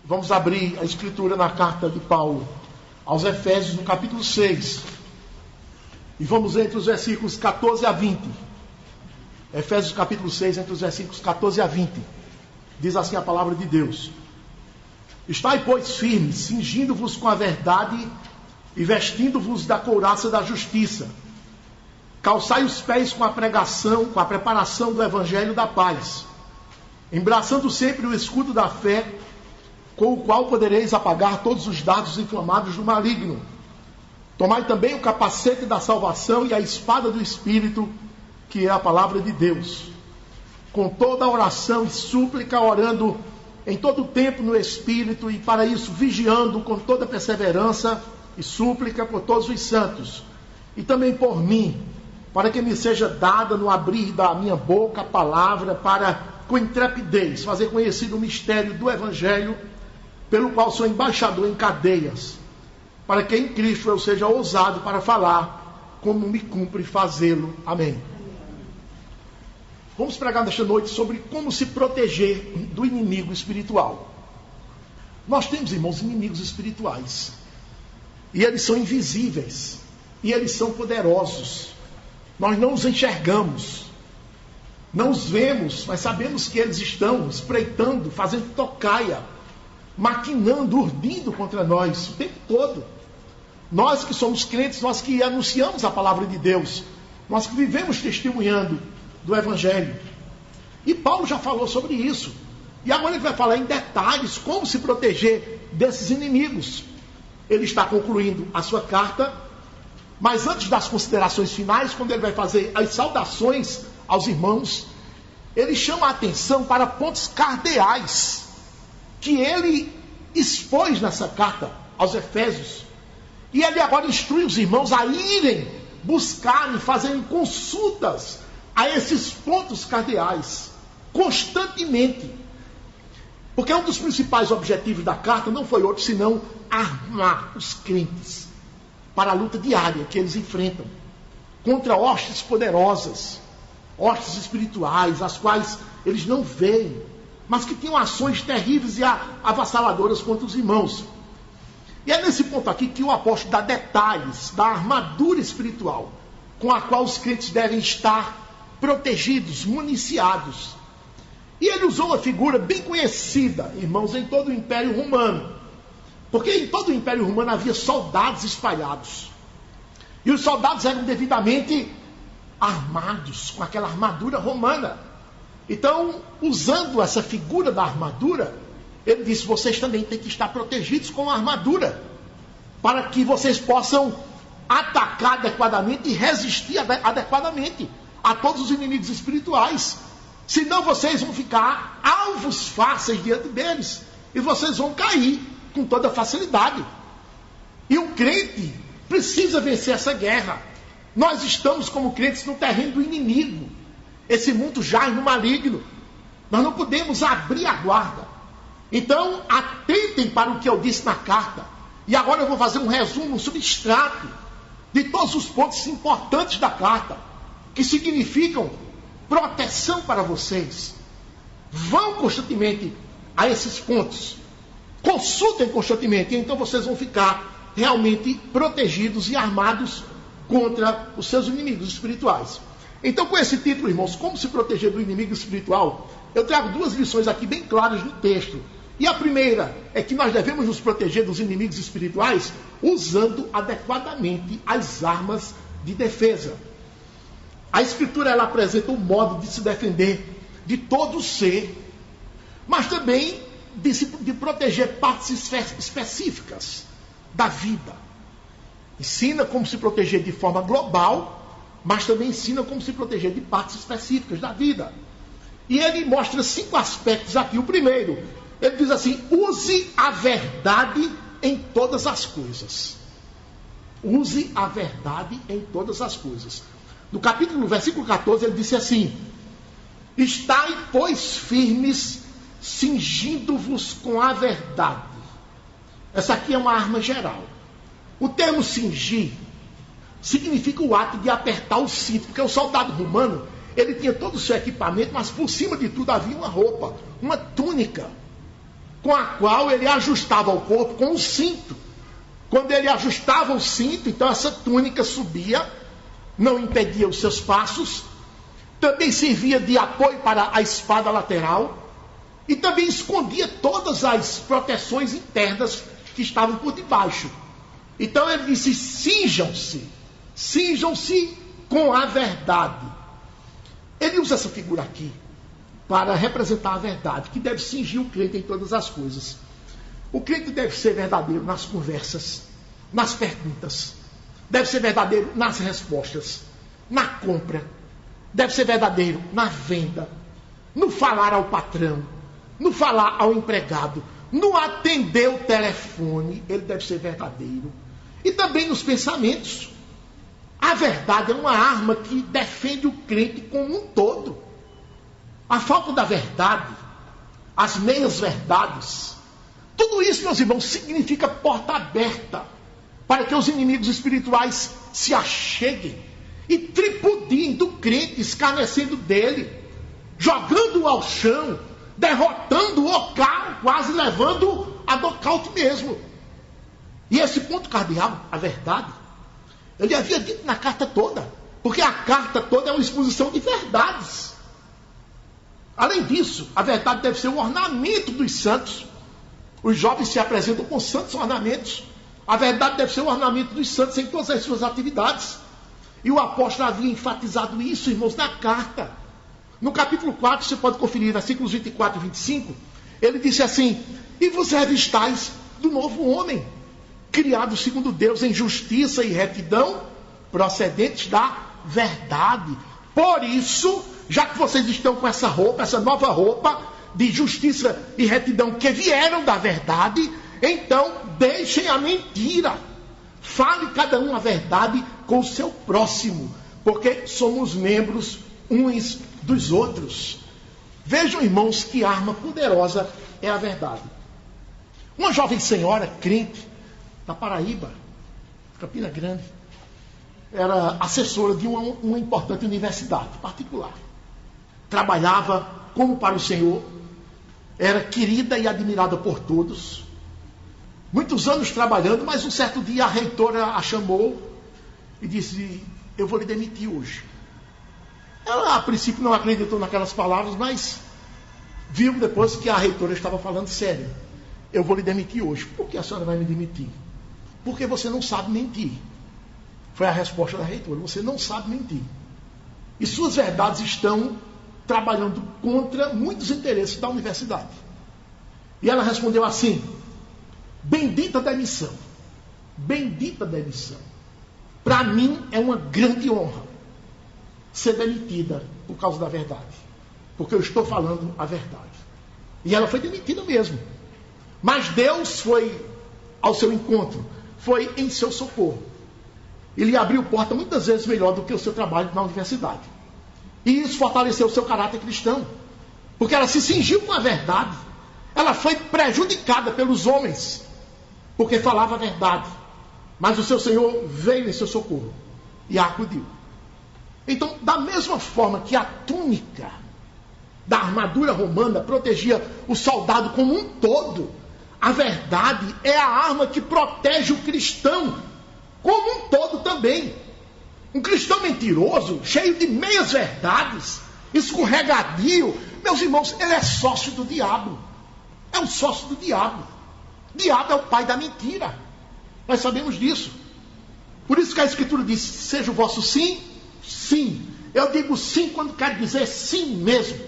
Vamos abrir a escritura na carta de Paulo aos Efésios, no capítulo 6. E vamos ler entre os versículos 14 a 20. Efésios capítulo 6, entre os versículos 14 a 20. Diz assim a palavra de Deus: Estai, pois, firmes, cingindo-vos com a verdade e vestindo-vos da couraça da justiça. Calçai os pés com a pregação, com a preparação do evangelho da paz, embraçando sempre o escudo da fé, com o qual podereis apagar todos os dardos inflamados do maligno. Tomai também o capacete da salvação e a espada do Espírito, que é a palavra de Deus, com toda a oração e súplica, orando em todo o tempo no Espírito, e para isso vigiando com toda perseverança e súplica por todos os santos, e também por mim, para que me seja dada no abrir da minha boca a palavra, para com intrepidez fazer conhecido o mistério do Evangelho, pelo qual sou embaixador em cadeias, para que em Cristo eu seja ousado para falar, como me cumpre fazê-lo. Amém. Vamos pregar nesta noite sobre como se proteger do inimigo espiritual. Nós temos, irmãos, inimigos espirituais, e eles são invisíveis, e eles são poderosos. Nós não os enxergamos, não os vemos, mas sabemos que eles estão espreitando, fazendo tocaia, maquinando, urdindo contra nós o tempo todo. Nós que somos crentes, nós que anunciamos a palavra de Deus, nós que vivemos testemunhando do Evangelho. E Paulo já falou sobre isso. E agora ele vai falar em detalhes como se proteger desses inimigos. Ele está concluindo a sua carta, mas antes das considerações finais, quando ele vai fazer as saudações aos irmãos, ele chama a atenção para pontos cardeais que ele expôs nessa carta aos Efésios. E ele agora instrui os irmãos a irem buscarem, fazerem consultas a esses pontos cardeais constantemente. Porque um dos principais objetivos da carta não foi outro senão armar os crentes para a luta diária que eles enfrentam contra hostes poderosas, hostes espirituais, as quais eles não veem, mas que tinham ações terríveis e avassaladoras contra os irmãos. E é nesse ponto aqui que o apóstolo dá detalhes da armadura espiritual com a qual os crentes devem estar protegidos, municiados. E ele usou uma figura bem conhecida, irmãos, em todo o Império Romano. Porque em todo o Império Romano havia soldados espalhados. E os soldados eram devidamente armados, com aquela armadura romana. Então, usando essa figura da armadura, ele disse: vocês também têm que estar protegidos com a armadura, para que vocês possam atacar adequadamente e resistir adequadamente a todos os inimigos espirituais. Senão vocês vão ficar alvos fáceis diante deles, e vocês vão cair com toda facilidade. E o crente precisa vencer essa guerra. Nós estamos como crentes no terreno do inimigo. Esse mundo jaz no maligno. Nós não podemos abrir a guarda. Então, atentem para o que eu disse na carta. E agora eu vou fazer um resumo, um substrato de todos os pontos importantes da carta, que significam proteção para vocês. Vão constantemente a esses pontos. Consultem constantemente. E então vocês vão ficar realmente protegidos e armados contra os seus inimigos espirituais. Então, com esse título, irmãos, como se proteger do inimigo espiritual, eu trago duas lições aqui bem claras no texto. E a primeira é que nós devemos nos proteger dos inimigos espirituais usando adequadamente as armas de defesa. A Escritura, ela apresenta um modo de se defender de todo ser, mas também de proteger partes específicas da vida. Ensina como se proteger de forma global, mas também ensina como se proteger de partes específicas da vida. E ele mostra 5 aspectos aqui. O primeiro, ele diz assim: use a verdade em todas as coisas. Use a verdade em todas as coisas. No versículo 14, ele disse assim: estai, pois, firmes, cingindo-vos com a verdade. Essa aqui é uma arma geral. O termo cingir significa o ato de apertar o cinto, porque o soldado romano, ele tinha todo o seu equipamento, mas por cima de tudo havia uma roupa, uma túnica. com a qual ele ajustava o corpo com um cinto. Quando ele ajustava o cinto, então essa túnica subia, não impedia os seus passos, também servia de apoio para a espada lateral e também escondia todas as proteções internas que estavam por debaixo. Então ele disse: cinjam-se com a verdade. Ele usa essa figura aqui para representar a verdade, que deve cingir o crente em todas as coisas. O crente deve ser verdadeiro nas conversas, nas perguntas, deve ser verdadeiro nas respostas, na compra, deve ser verdadeiro na venda, no falar ao patrão, no falar ao empregado, no atender o telefone, ele deve ser verdadeiro. E também nos pensamentos. A verdade é uma arma que defende o crente como um todo. A falta da verdade, as meias-verdades, tudo isso, meus irmãos, significa porta aberta para que os inimigos espirituais se acheguem e tripudiem do crente, escarnecendo dele, jogando-o ao chão, derrotando-o ao carro, quase levando a nocaute mesmo. E esse ponto cardeal, a verdade, ele havia dito na carta toda, porque a carta toda é uma exposição de verdades. Além disso, a verdade deve ser o ornamento dos santos. Os jovens se apresentam com santos ornamentos. A verdade deve ser o ornamento dos santos em todas as suas atividades. E o apóstolo havia enfatizado isso, irmãos, na carta. No capítulo 4, você pode conferir, versículos 24 e 25, ele disse assim: e vos revistais do novo homem, criado segundo Deus em justiça e retidão, procedentes da verdade. Por isso, já que vocês estão com essa roupa, essa nova roupa de justiça e retidão que vieram da verdade, então deixem a mentira. Fale cada um a verdade com o seu próximo, porque somos membros uns dos outros. Vejam, irmãos, que arma poderosa é a verdade. Uma jovem senhora crente da Paraíba, Campina Grande, era assessora de uma importante universidade particular. Trabalhava como para o Senhor, era querida e admirada por todos. Muitos anos trabalhando, mas um certo dia a reitora a chamou e disse: eu vou lhe demitir hoje. Ela, a princípio, não acreditou naquelas palavras, mas viu depois que a reitora estava falando sério. Eu vou lhe demitir hoje. Por que a senhora vai me demitir? Porque você não sabe mentir. Foi a resposta da reitora: você não sabe mentir. E suas verdades estão trabalhando contra muitos interesses da universidade. E ela respondeu assim: bendita demissão. Bendita demissão. Para mim é uma grande honra ser demitida por causa da verdade. Porque eu estou falando a verdade. E ela foi demitida mesmo. Mas Deus foi ao seu encontro, foi em seu socorro. Ele abriu porta muitas vezes melhor do que o seu trabalho na universidade. E isso fortaleceu o seu caráter cristão. Porque ela se cingiu com a verdade. Ela foi prejudicada pelos homens, porque falava a verdade. Mas o seu Senhor veio em seu socorro e a acudiu. Então, da mesma forma que a túnica da armadura romana protegia o soldado como um todo, a verdade é a arma que protege o cristão como um todo também. Um cristão mentiroso, cheio de meias verdades, escorregadio, meus irmãos, ele é sócio do diabo. É um sócio do diabo. O diabo é o pai da mentira. Nós sabemos disso. Por isso que a Escritura diz: seja o vosso sim, sim. Eu digo sim quando quero dizer sim mesmo.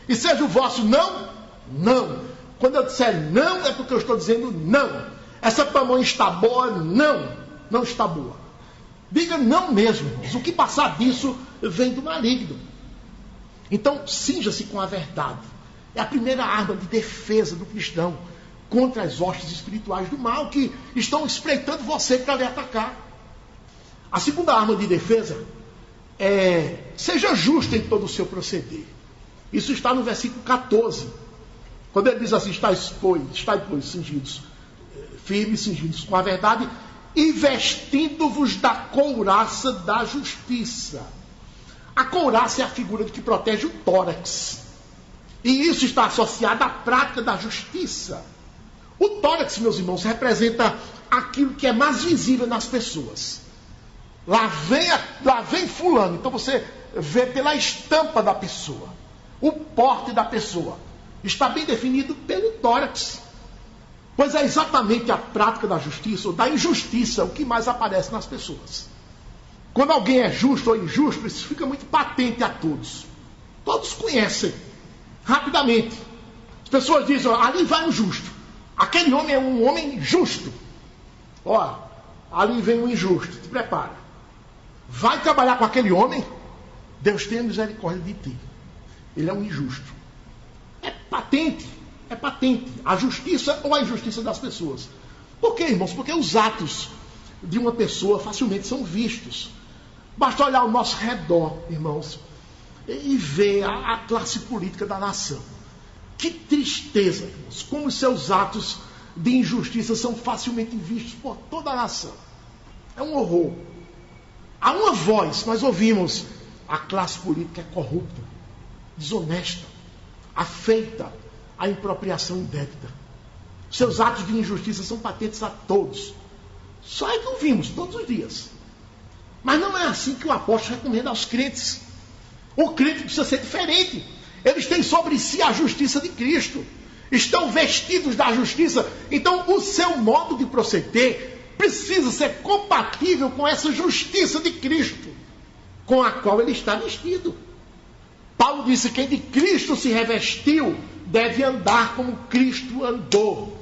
E seja o vosso não, não. Quando eu disser não, é porque eu estou dizendo não. Essa pamonha está boa? Não, não está boa. Diga não mesmo, irmãos. O que passar disso vem do maligno. Então, cinja-se com a verdade. É a primeira arma de defesa do cristão contra as hostes espirituais do mal que estão espreitando você para lhe atacar. A segunda arma de defesa é: seja justo em todo o seu proceder. Isso está no versículo 14. Quando ele diz assim: estáis, pois, cingidos, firmes, cingidos com a verdade, e vestindo-vos da couraça da justiça. A couraça é a figura de que protege o tórax. E isso está associado à prática da justiça. O tórax, meus irmãos, representa aquilo que é mais visível nas pessoas. Lá vem fulano. Então você vê pela estampa da pessoa. O porte da pessoa está bem definido pelo tórax. Pois é exatamente a prática da justiça ou da injustiça o que mais aparece nas pessoas. Quando alguém é justo ou injusto, isso fica muito patente a todos. Todos conhecem rapidamente. As pessoas dizem, ali vai um justo. Aquele homem é um homem justo. Ó, ali vem um injusto. Te prepara. Vai trabalhar com aquele homem, Deus tenha misericórdia de ti. Ele é um injusto. É patente. É patente. A justiça ou a injustiça das pessoas. Por quê, irmãos? Porque os atos de uma pessoa facilmente são vistos. Basta olhar ao nosso redor, irmãos, e ver a classe política da nação. Que tristeza, irmãos, como os seus atos de injustiça são facilmente vistos por toda a nação. É um horror. Há uma voz, nós ouvimos, a classe política é corrupta, desonesta, afeita à impropriação indébita. Seus atos de injustiça são patentes a todos. Só é que ouvimos todos os dias. Mas não é assim que o apóstolo recomenda aos crentes. O crente precisa ser diferente. Eles têm sobre si a justiça de Cristo. Estão vestidos da justiça. Então o seu modo de proceder precisa ser compatível com essa justiça de Cristo, com a qual ele está vestido. Paulo disse que quem de Cristo se revestiu deve andar como Cristo andou.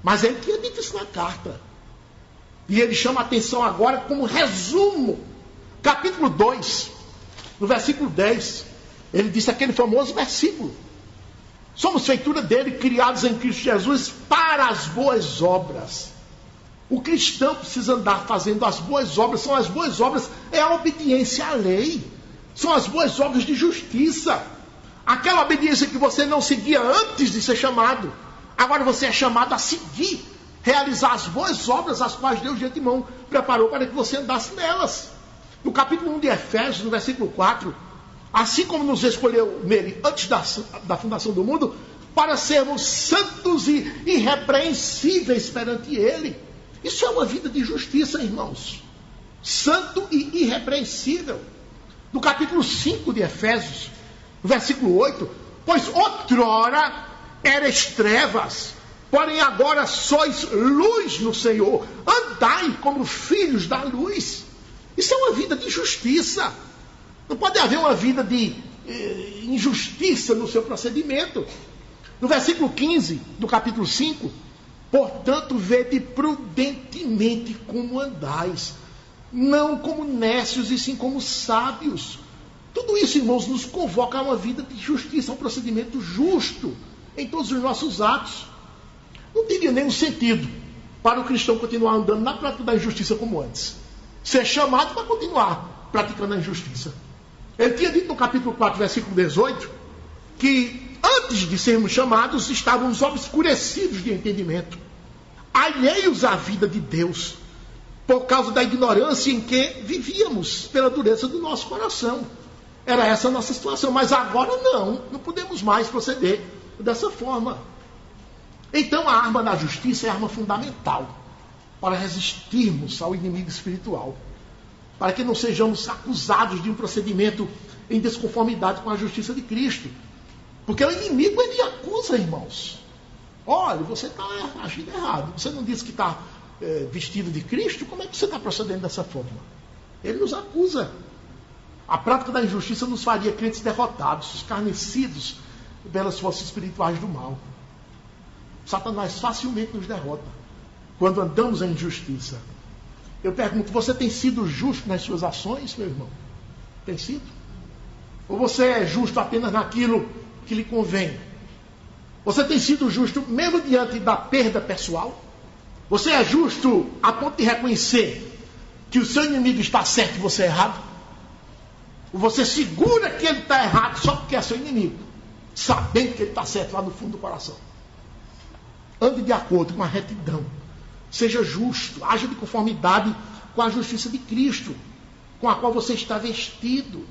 Mas ele tinha dito isso na carta. E ele chama a atenção agora como resumo. Capítulo 2, no versículo 10. Ele disse aquele famoso versículo. Somos feitura dele, criados em Cristo Jesus para as boas obras. O cristão precisa andar fazendo as boas obras. São as boas obras, é a obediência à lei. São as boas obras de justiça. Aquela obediência que você não seguia antes de ser chamado. Agora você é chamado a seguir, realizar as boas obras, as quais Deus de antemão preparou para que você andasse nelas. No capítulo 1 de Efésios, no versículo 4, assim como nos escolheu nele antes da fundação do mundo, para sermos santos e irrepreensíveis perante ele. Isso é uma vida de justiça, irmãos. Santo e irrepreensível. No capítulo 5 de Efésios, no versículo 8, pois outrora eres trevas, porém agora sois luz no Senhor. Andai como filhos da luz. Isso é uma vida de justiça. Não pode haver uma vida de injustiça no seu procedimento. No versículo 15 do capítulo 5, portanto, vede prudentemente como andais, não como nécios e sim como sábios. Tudo isso, irmãos, nos convoca a uma vida de justiça, a um procedimento justo em todos os nossos atos. Não teria nenhum sentido para o cristão continuar andando na prática da injustiça como antes. Ser chamado para continuar praticando a injustiça. Ele tinha dito no capítulo 4, versículo 18, que antes de sermos chamados, estávamos obscurecidos de entendimento, alheios à vida de Deus, por causa da ignorância em que vivíamos, pela dureza do nosso coração. Era essa a nossa situação, mas agora não podemos mais proceder dessa forma. Então a arma da justiça é a arma fundamental para resistirmos ao inimigo espiritual, para que não sejamos acusados de um procedimento em desconformidade com a justiça de Cristo. Porque o inimigo, ele acusa, irmãos. Olha, você está agindo errado. Você não disse que está vestido de Cristo? Como é que você está procedendo dessa forma? Ele nos acusa. A prática da injustiça nos faria crentes derrotados, escarnecidos pelas forças espirituais do mal. Satanás facilmente nos derrota quando andamos em injustiça. Eu pergunto, você tem sido justo nas suas ações, meu irmão? Tem sido? Ou você é justo apenas naquilo que lhe convém? Você tem sido justo mesmo diante da perda pessoal? Você é justo a ponto de reconhecer que o seu inimigo está certo e você é errado? Ou você segura que ele está errado só porque é seu inimigo, sabendo que ele está certo lá no fundo do coração? Ande de acordo com a retidão. Seja justo, haja de conformidade com a justiça de Cristo, com a qual você está vestido.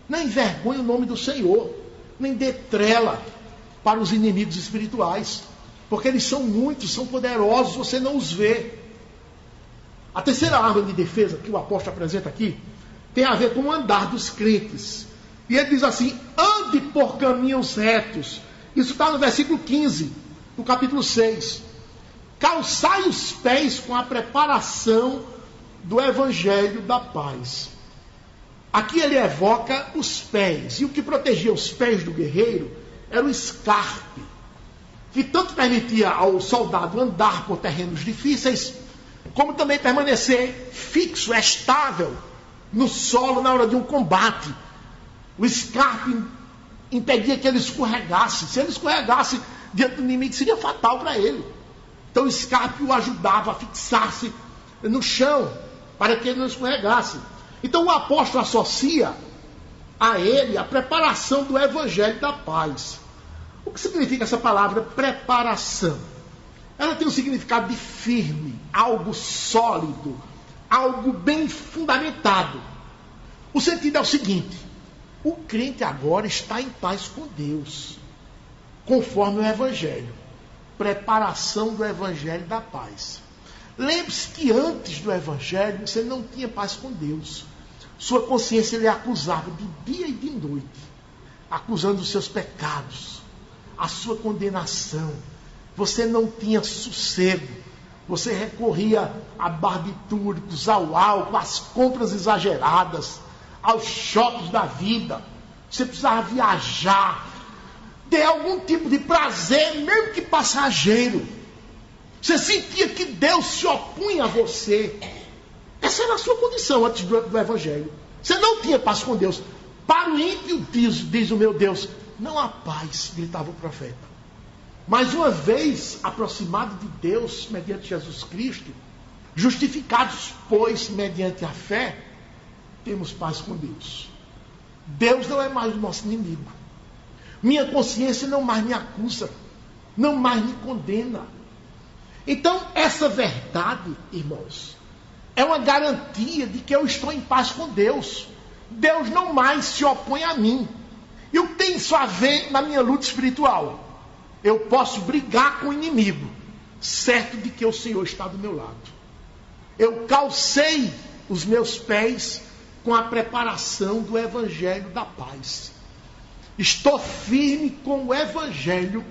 Não envergonhe o nome do Senhor, nem dê trela para os inimigos espirituais. Porque eles são muitos, são poderosos, você não os vê. A terceira arma de defesa que o apóstolo apresenta aqui tem a ver com o andar dos crentes. E ele diz assim: ande por caminhos retos. Isso está no versículo 15, do capítulo 6. Calçai os pés com a preparação do evangelho da paz. Aqui ele evoca os pés. E o que protegia os pés do guerreiro era o escarpe, que tanto permitia ao soldado andar por terrenos difíceis, como também permanecer fixo, estável, no solo na hora de um combate. O escarpe impedia que ele escorregasse. Se ele escorregasse diante do inimigo, seria fatal para ele. Então o escarpe o ajudava a fixar-se no chão, para que ele não escorregasse. Então o apóstolo associa a ele a preparação do evangelho da paz. O que significa essa palavra preparação? Ela tem um significado de firme, algo sólido, algo bem fundamentado. O sentido é o seguinte: o crente agora está em paz com Deus, conforme o evangelho. Preparação do evangelho da paz. Lembre-se que antes do evangelho você não tinha paz com Deus. Sua consciência lhe acusava de dia e de noite, acusando os seus pecados, a sua condenação. Você não tinha sossego. Você recorria a barbitúricos, ao álcool, às compras exageradas, aos choques da vida. Você precisava viajar, ter algum tipo de prazer, mesmo que passageiro. Você sentia que Deus se opunha a você. Essa era a sua condição antes do evangelho. Você não tinha paz com Deus. Para o ímpio, diz o meu Deus, não há paz, gritava o profeta. Mas uma vez aproximado de Deus, mediante Jesus Cristo, justificados, pois, mediante a fé, temos paz com Deus. Deus não é mais o nosso inimigo. Minha consciência não mais me acusa, não mais me condena. Então, essa verdade, irmãos, é uma garantia de que eu estou em paz com Deus. Deus não mais se opõe a mim. E o que tem isso a ver na minha luta espiritual? Eu posso brigar com o inimigo, certo de que o Senhor está do meu lado. Eu calcei os meus pés com a preparação do evangelho da paz. Estou firme com o evangelho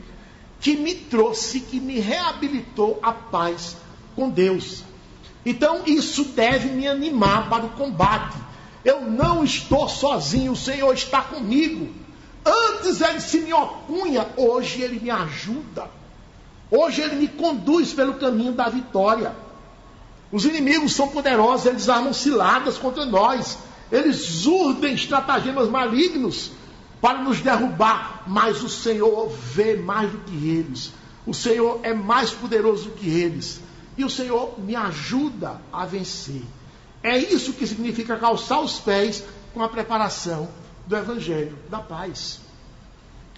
que me trouxe, que me reabilitou a paz com Deus. Então isso deve me animar para o combate. Eu não estou sozinho, o Senhor está comigo. Antes ele se me opunha, hoje ele me ajuda. Hoje ele me conduz pelo caminho da vitória. Os inimigos são poderosos, eles armam ciladas contra nós. Eles urdem estratagemas malignos para nos derrubar. Mas o Senhor vê mais do que eles. O Senhor é mais poderoso do que eles. E o Senhor me ajuda a vencer. É isso que significa calçar os pés com a preparação do evangelho da paz.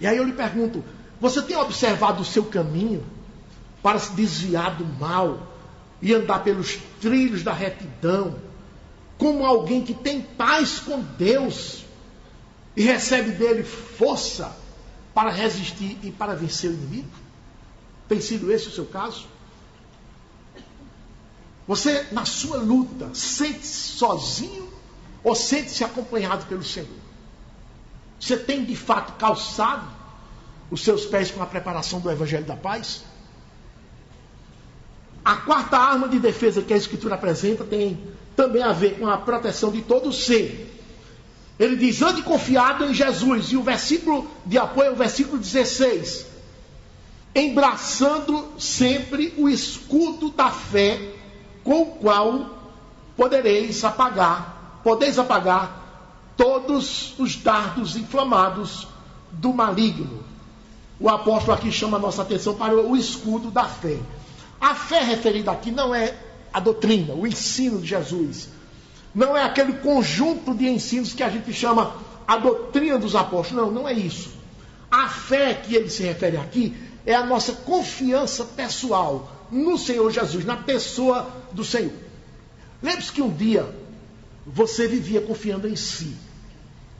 E aí eu lhe pergunto: você tem observado o seu caminho para se desviar do mal e andar pelos trilhos da retidão, como alguém que tem paz com Deus e recebe dele força para resistir e para vencer o inimigo? Tem sido esse o seu caso? Você, na sua luta, sente-se sozinho ou sente-se acompanhado pelo Senhor? Você tem de fato calçado os seus pés com a preparação do evangelho da paz? A quarta arma de defesa que a Escritura apresenta tem também a ver com a proteção de todo ser. Ele diz: ande confiado em Jesus. E o versículo de apoio é o versículo 16. Embraçando sempre o escudo da fé, com o qual podeis apagar todos os dardos inflamados do maligno. O apóstolo aqui chama a nossa atenção para o escudo da fé. A fé referida aqui não é a doutrina, o ensino de Jesus. Não é aquele conjunto de ensinos que a gente chama a doutrina dos apóstolos. Não, não é isso. A fé que ele se refere aqui é a nossa confiança pessoal no Senhor Jesus, na pessoa do Senhor. Lembre-se que um dia você vivia confiando em si.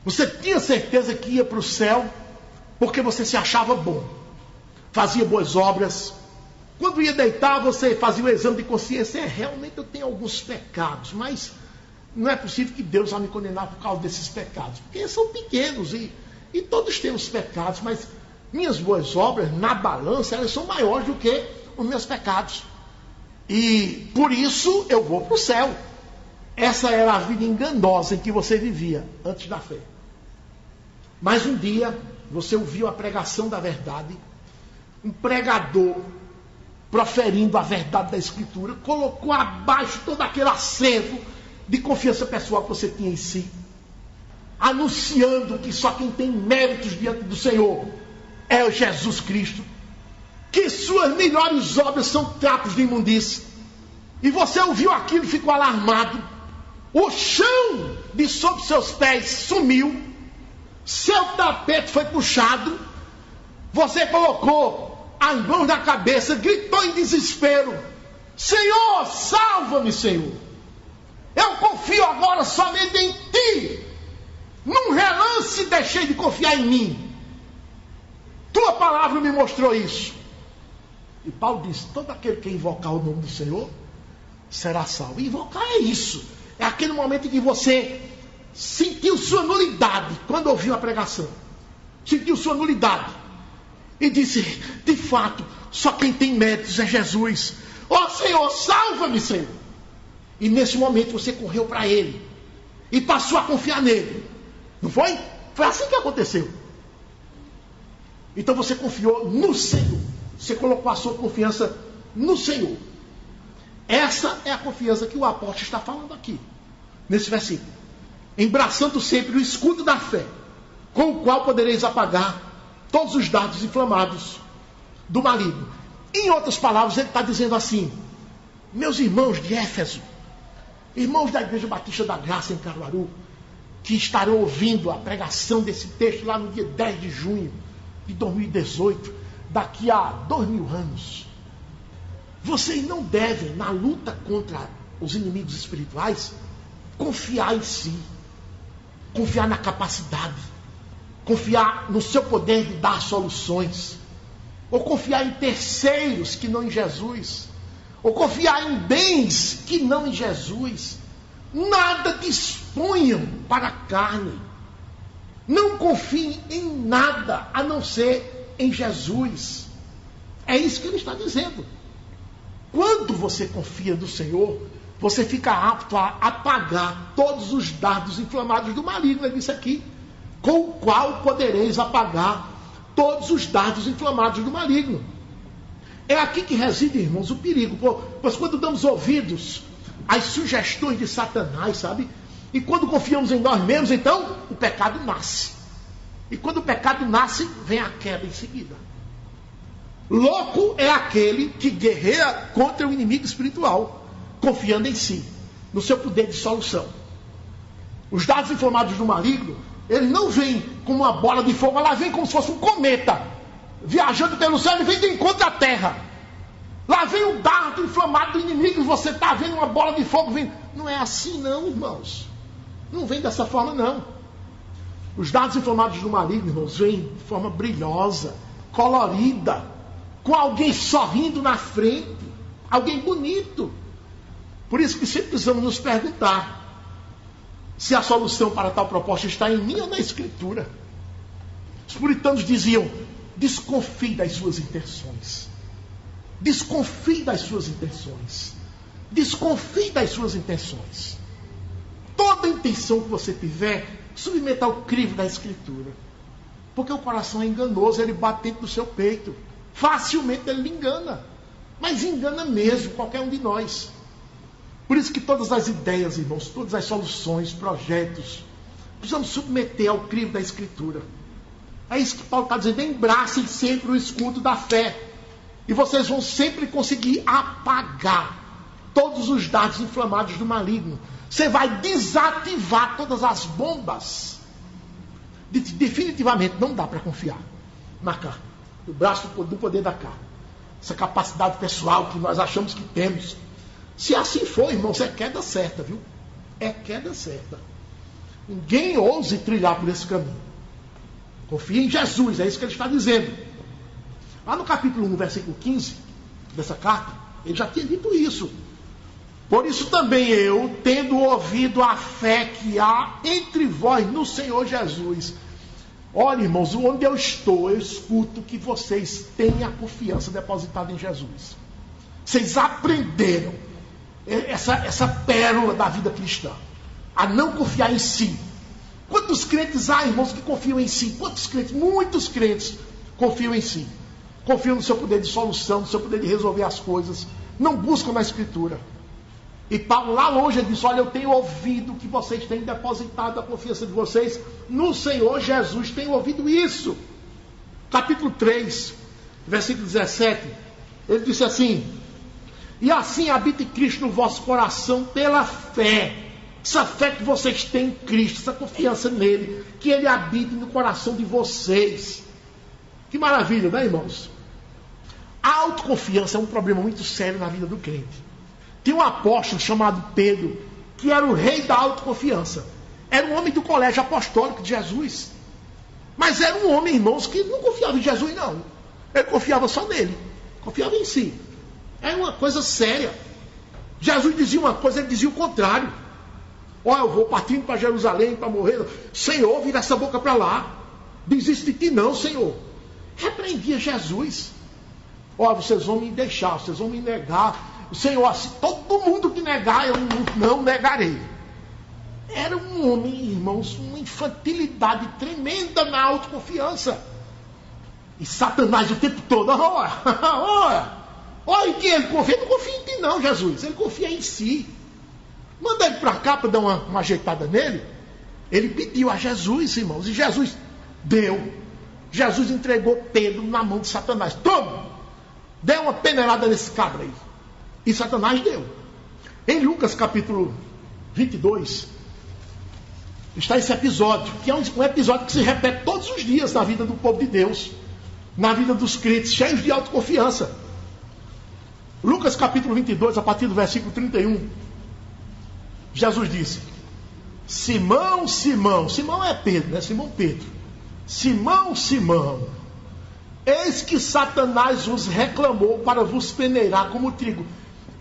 Você tinha certeza que ia para o céu porque você se achava bom, fazia boas obras, Quando ia deitar, você fazia o exame de consciência. Realmente eu tenho alguns pecados, mas não é possível que Deus vá me condenar por causa desses pecados. Porque são pequenos e todos temos pecados, mas minhas boas obras, na balança, elas são maiores do que os meus pecados. E por isso eu vou para o céu. Essa era a vida enganosa em que você vivia antes da fé. Mas um dia você ouviu a pregação da verdade, um pregador proferindo a verdade da Escritura, colocou abaixo todo aquele acervo de confiança pessoal que você tinha em si, anunciando que só quem tem méritos diante do Senhor é o Jesus Cristo, que suas melhores obras são trapos de imundície. E você ouviu aquilo e ficou alarmado. O chão de sob seus pés sumiu, seu tapete foi puxado, você colocou as mãos na cabeça, gritou em desespero: Senhor, salva-me, Senhor. Eu confio agora somente em Ti. Num relance deixei de confiar em mim. Tua palavra me mostrou isso. E Paulo diz: todo aquele que invocar o nome do Senhor será salvo. E invocar é isso. É aquele momento em que você sentiu sua nulidade quando ouviu a pregação. Sentiu sua nulidade. E disse: de fato, só quem tem méritos é Jesus. Ó Senhor, salva-me, Senhor. E nesse momento você correu para Ele e passou a confiar nele. Não foi? Foi assim que aconteceu. Então você confiou no Senhor. Você colocou a sua confiança no Senhor. Essa é a confiança que o apóstolo está falando aqui, nesse versículo. Embraçando sempre o escudo da fé, com o qual podereis apagar todos os dardos inflamados do maligno. Em outras palavras, ele está dizendo assim: meus irmãos de Éfeso, irmãos da Igreja Batista da Graça em Caruaru, que estarão ouvindo a pregação desse texto lá no dia 10 de junho de 2018, daqui a 2000 anos. Vocês não devem, na luta contra os inimigos espirituais, confiar em si, confiar na capacidade, confiar no seu poder de dar soluções, ou confiar em terceiros que não em Jesus, ou confiar em bens que não em Jesus. Nada disponham para a carne. Não confiem em nada a não ser em Jesus. É isso que ele está dizendo. Quando você confia no Senhor, você fica apto a apagar todos os dardos inflamados do maligno. Ele disse aqui: com o qual podereis apagar todos os dardos inflamados do maligno. É aqui que reside, irmãos, o perigo. Pois quando damos ouvidos às sugestões de Satanás, sabe? E quando confiamos em nós mesmos, então o pecado nasce. E quando o pecado nasce, vem a queda em seguida. Louco é aquele que guerreia contra o inimigo espiritual, confiando em si, no seu poder de solução. Os dardos inflamados do maligno, ele não vem como uma bola de fogo, ela vem como se fosse um cometa, viajando pelo céu e vem de encontro à terra. Lá vem o dardo inflamado do inimigo e você está vendo uma bola de fogo vindo. Não é assim não, irmãos. Não vem dessa forma não. Os dardos inflamados do maligno, irmãos, vêm de forma brilhosa, colorida, com alguém sorrindo na frente, alguém bonito. Por isso que sempre precisamos nos perguntar se a solução para tal proposta está em mim ou na Escritura. Os puritanos diziam: desconfie das suas intenções. Desconfie das suas intenções. Desconfie das suas intenções. Toda intenção que você tiver, submeta ao crivo da Escritura. Porque o coração é enganoso, ele bate dentro do seu peito. Facilmente ele lhe engana. Mas engana mesmo qualquer um de nós. Por isso que todas as ideias, irmãos, todas as soluções, projetos, precisamos submeter ao crivo da Escritura. É isso que Paulo está dizendo: embracem sempre o escudo da fé. E vocês vão sempre conseguir apagar todos os dardos inflamados do maligno. Você vai desativar todas as bombas. Definitivamente não dá para confiar na carne, no braço do poder da carne. Essa capacidade pessoal que nós achamos que temos. Se assim for, irmãos, é queda certa, viu? É queda certa. Ninguém ouse trilhar por esse caminho. Confie em Jesus, é isso que ele está dizendo. Lá no capítulo 1, versículo 15, dessa carta, ele já tinha dito isso. Por isso também eu, tendo ouvido a fé que há entre vós no Senhor Jesus. Olha, irmãos, onde eu estou, eu escuto que vocês têm a confiança depositada em Jesus. Vocês aprenderam essa pérola da vida cristã, a não confiar em si. Quantos crentes há, irmãos, que confiam em si? Quantos crentes? Muitos crentes confiam em si. Confiam no seu poder de solução, no seu poder de resolver as coisas. Não buscam na Escritura. E Paulo lá longe disse, olha, eu tenho ouvido que vocês têm depositado a confiança de vocês no Senhor Jesus. Tenho ouvido isso. Capítulo 3, versículo 17. Ele disse assim: e assim habite Cristo no vosso coração pela fé. Essa fé que vocês têm em Cristo, essa confiança nele, que ele habite no coração de vocês. Que maravilha, né, irmãos? A autoconfiança é um problema muito sério na vida do crente. Tinha um apóstolo chamado Pedro, que era o rei da autoconfiança. Era um homem do colégio apostólico de Jesus. Mas era um homem, irmãos, que não confiava em Jesus, não. Ele confiava só nele. Confiava em si. Era uma coisa séria. Jesus dizia uma coisa, ele dizia o contrário. Olha, eu vou partindo para Jerusalém para morrer. Senhor, vira essa boca para lá. Diz isso de ti não, Senhor. Repreendia Jesus. Olha, vocês vão me deixar, vocês vão me negar. Senhor, assim, todo mundo que negar, eu não negarei. Era um homem, irmãos, uma infantilidade tremenda na autoconfiança. E Satanás o tempo todo, olha em quem ele confia. Ele não confia em ti não, Jesus. Ele confia em si. Manda ele para cá para dar uma ajeitada nele. Ele pediu a Jesus, irmãos, e Jesus deu. Jesus entregou Pedro na mão de Satanás. Toma! Dê uma peneirada nesse cabra aí. E Satanás deu. Em Lucas capítulo 22, está esse episódio, que é um episódio que se repete todos os dias na vida do povo de Deus, na vida dos crentes, cheios de autoconfiança. Lucas capítulo 22, a partir do versículo 31, Jesus disse: Simão, Simão, Simão é Pedro, né? Simão Pedro. Simão, Simão, eis que Satanás vos reclamou para vos peneirar como trigo.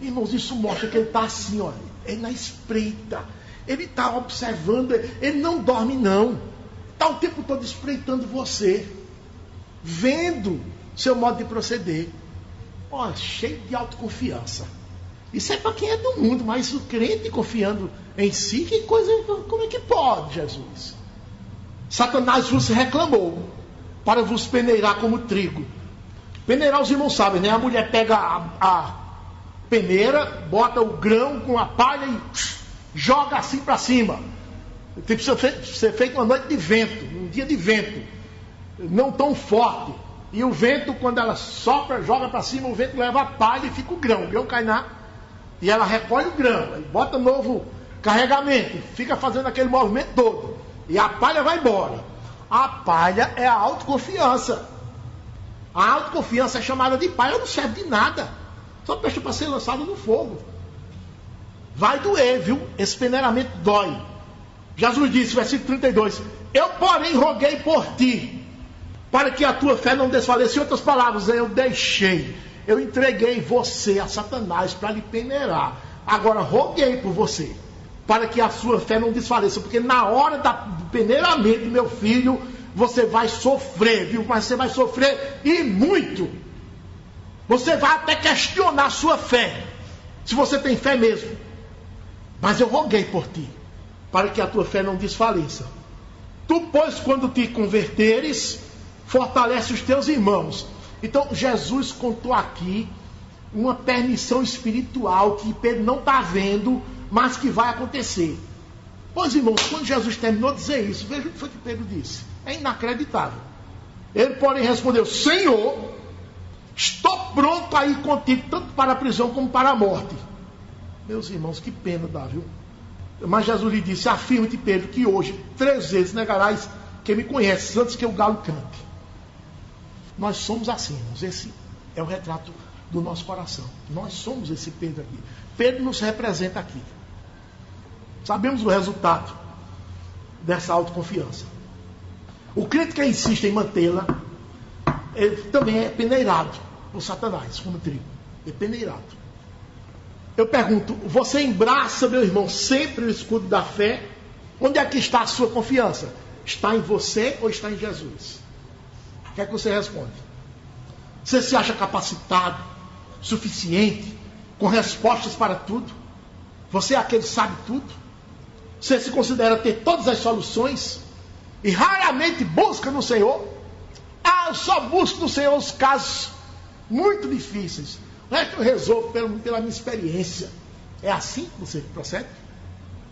Irmãos, isso mostra que ele está assim, olha, ele na espreita, ele está observando, ele não dorme não, está o tempo todo espreitando você, vendo seu modo de proceder. Olha, cheio de autoconfiança. Isso é para quem é do mundo, mas o crente confiando em si, que coisa, como é que pode, Jesus? Satanás vos reclamou para vos peneirar como trigo. Peneirar, os irmãos sabem, né? A mulher pega a peneira, bota o grão com a palha e joga assim para cima. Tem que ser feito uma noite de vento, um dia de vento, não tão forte. E o vento, quando ela sopra, joga para cima, o vento leva a palha e fica o grão cai e ela recolhe o grão, e bota novo carregamento, fica fazendo aquele movimento todo, e a palha vai embora. A palha é a autoconfiança. A autoconfiança é chamada de palha, não serve de nada, só presta para ser lançado no fogo. Vai doer, viu? Esse peneiramento dói. Jesus disse, versículo 32, eu porém roguei por ti, para que a tua fé não desfaleça. Em outras palavras, eu entreguei você a Satanás para lhe peneirar. Agora roguei por você, para que a sua fé não desfaleça, porque na hora do peneiramento, meu filho, você vai sofrer, viu? Mas você vai sofrer e muito. Você vai até questionar a sua fé, se você tem fé mesmo. Mas eu roguei por ti, para que a tua fé não desfaleça. Tu, pois, quando te converteres, fortalece os teus irmãos. Então Jesus contou aqui uma permissão espiritual que Pedro não está vendo, mas que vai acontecer. Pois, irmãos, quando Jesus terminou de dizer isso, veja o que foi que Pedro disse. É inacreditável. Ele, porém, respondeu: Senhor, estou pronto a ir contigo, tanto para a prisão como para a morte. Meus irmãos, que pena dá, viu? Mas Jesus lhe disse: afirmo-te, Pedro, que hoje 3 vezes negarás que me conheces antes que o galo cante. Nós somos assim, irmãos. Esse é o retrato do nosso coração. Nós somos esse Pedro aqui. Pedro nos representa aqui. Sabemos o resultado dessa autoconfiança. O crente que insiste em mantê-la, ele também é peneirado por Satanás, como trigo. Depeneirado. Eu pergunto, você embraça, meu irmão, sempre o escudo da fé? Onde é que está a sua confiança? Está em você ou está em Jesus? O que é que você responde? Você se acha capacitado, suficiente, com respostas para tudo? Você é aquele que sabe tudo? Você se considera ter todas as soluções? E raramente busca no Senhor? Eu só busco no Senhor os casos muito difíceis. O resto eu resolvo pela minha experiência. É assim que você procede?